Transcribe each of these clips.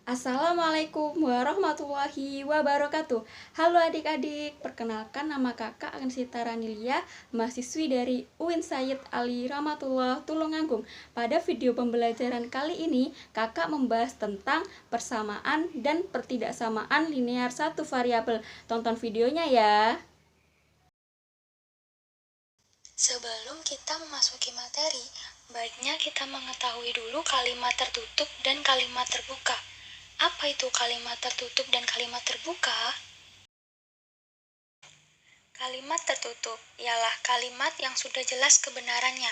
Assalamualaikum warahmatullahi wabarakatuh. Halo adik-adik, perkenalkan nama kakak Ansita Ranilia, mahasiswi dari UIN Sayyid Ali Rahmatullah Tulungagung. Pada video pembelajaran kali ini, kakak membahas tentang persamaan dan pertidaksamaan linear satu variabel. Tonton videonya ya. Sebelum kita memasuki materi, baiknya kita mengetahui dulu kalimat tertutup dan kalimat terbuka. Apa itu kalimat tertutup dan kalimat terbuka? Kalimat tertutup ialah kalimat yang sudah jelas kebenarannya.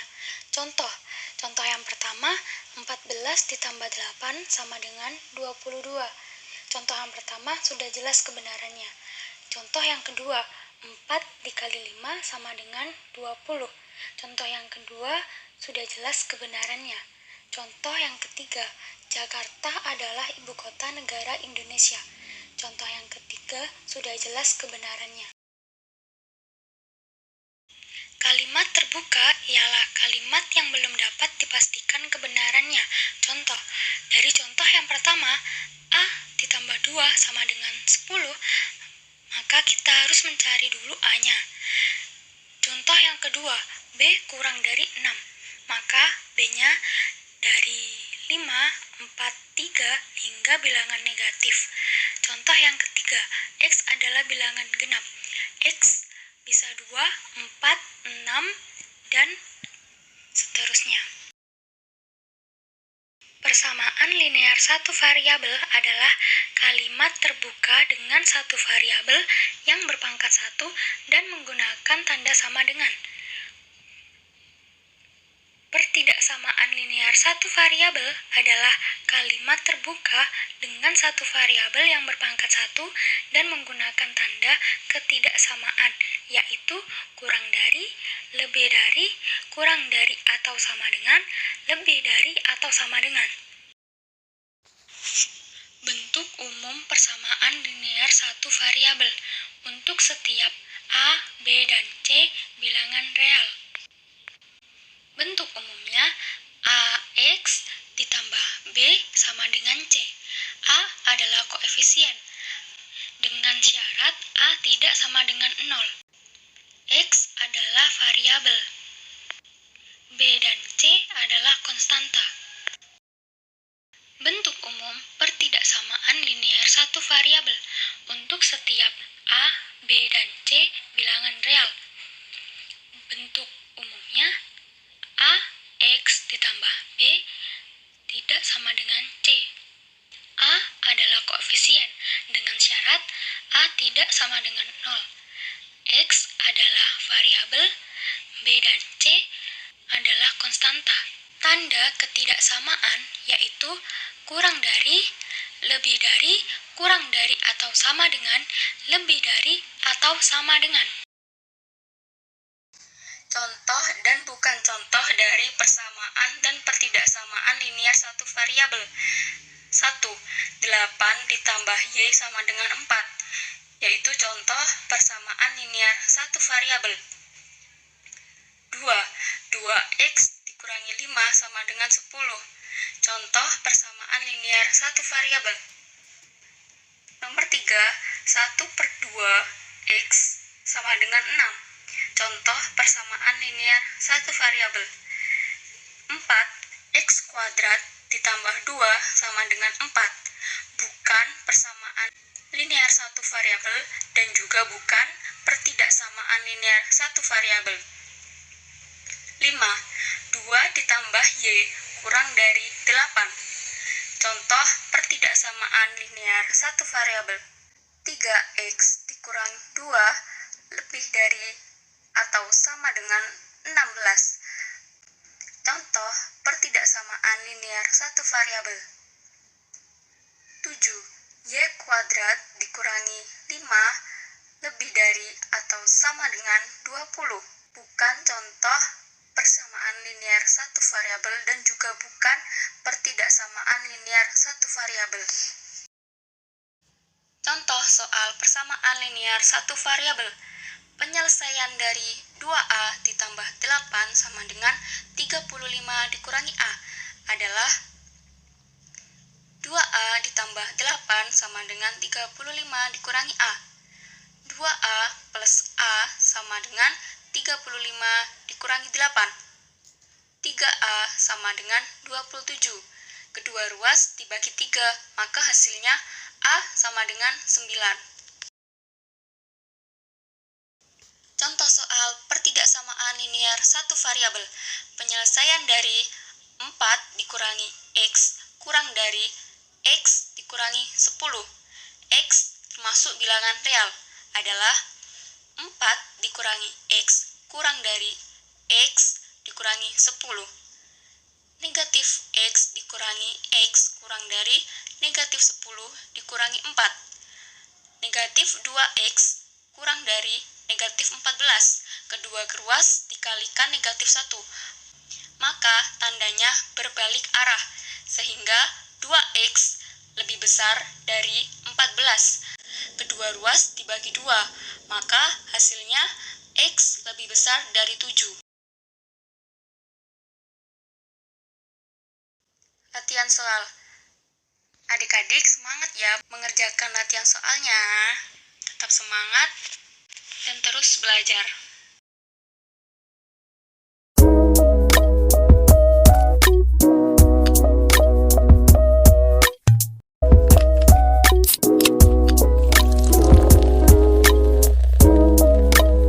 Contoh yang pertama, 14 ditambah 8 sama dengan 22. Contoh yang pertama sudah jelas kebenarannya. Contoh yang kedua, 4 dikali 5 sama dengan 20. Contoh yang kedua sudah jelas kebenarannya. Contoh yang ketiga, Jakarta adalah ibu kota negara Indonesia. Contoh yang ketiga sudah jelas kebenarannya. Kalimat terbuka ialah kalimat yang belum dapat dipastikan kebenarannya. Contoh, dari contoh yang pertama, A ditambah 2 sama dengan 10, maka kita harus mencari dulu A-nya. Contoh yang kedua, B kurang dari 6, maka B-nya dari 5, 4, 3 hingga bilangan negatif. Contoh yang ketiga, X adalah bilangan genap. X bisa 2, 4, 6, dan seterusnya. Persamaan linear satu variabel adalah kalimat terbuka dengan satu variabel yang berpangkat 1 dan menggunakan tanda sama dengan. Pertidaksamaan linear satu variabel adalah kalimat terbuka dengan satu variabel yang berpangkat 1 dan menggunakan tanda ketidaksamaan, yaitu kurang dari, lebih dari, kurang dari atau sama dengan, lebih dari atau sama dengan. Bentuk umum persamaan linear satu variabel untuk setiap A, B, dan C bilangan real. Bentuk umumnya AX ditambah B sama dengan C. A adalah koefisien dengan syarat A tidak sama dengan 0. X adalah variabel. B dan C adalah konstanta. Bentuk umum pertidaksamaan linear satu variabel untuk setiap A, B, dan C bilangan real. Bentuk umumnya A, X ditambah B tidak sama dengan C. A adalah koefisien dengan syarat A tidak sama dengan 0. X adalah variabel, B dan C adalah konstanta. Tanda ketidaksamaan yaitu kurang dari, lebih dari, kurang dari atau sama dengan, lebih dari atau sama dengan. Contoh dan bukan contoh dari persamaan dan pertidaksamaan linear satu variabel. 1. 8 ditambah Y sama dengan 4, yaitu contoh persamaan linear satu variabel. 2. 2X dikurangi 5 sama dengan 10, contoh persamaan linear satu variabel. Nomor 3. 1/2X sama dengan 6, contoh persamaan linear satu variabel. 4. X kuadrat ditambah 2 sama dengan 4, bukan persamaan linear satu variabel dan juga bukan pertidaksamaan linear satu variabel. 5. 2 ditambah Y kurang dari 8, contoh pertidaksamaan linear satu variabel. 3X dikurangi 2 lebih dari atau sama dengan 16, contoh pertidaksamaan linear satu variabel. 7. Y kuadrat dikurangi 5 lebih dari atau sama dengan 20, bukan contoh persamaan linear satu variabel dan juga bukan pertidaksamaan linear satu variabel. Contoh soal persamaan linear satu variabel. Penyelesaian dari 2A ditambah 8 sama dengan 35 dikurangi A adalah 2A ditambah 8 sama dengan 35 dikurangi A. 2A plus A sama dengan 35 dikurangi 8. 3A sama dengan 27. Kedua ruas dibagi 3, maka hasilnya A sama dengan 9. Contoh soal pertidaksamaan linier satu variabel. Penyelesaian dari 4 dikurangi X kurang dari X dikurangi 10. X termasuk bilangan real adalah 4 dikurangi X kurang dari X dikurangi 10. Negatif X dikurangi X kurang dari negatif 10 dikurangi 4. Negatif 2X kurang dari negatif 14. Kedua ruas dikalikan negatif 1. Maka tandanya berbalik arah, sehingga 2X lebih besar dari 14. Kedua ruas dibagi 2, maka hasilnya X lebih besar dari 7. Latihan soal. Adik-adik semangat ya mengerjakan latihan soalnya. Tetap semangat dan terus belajar.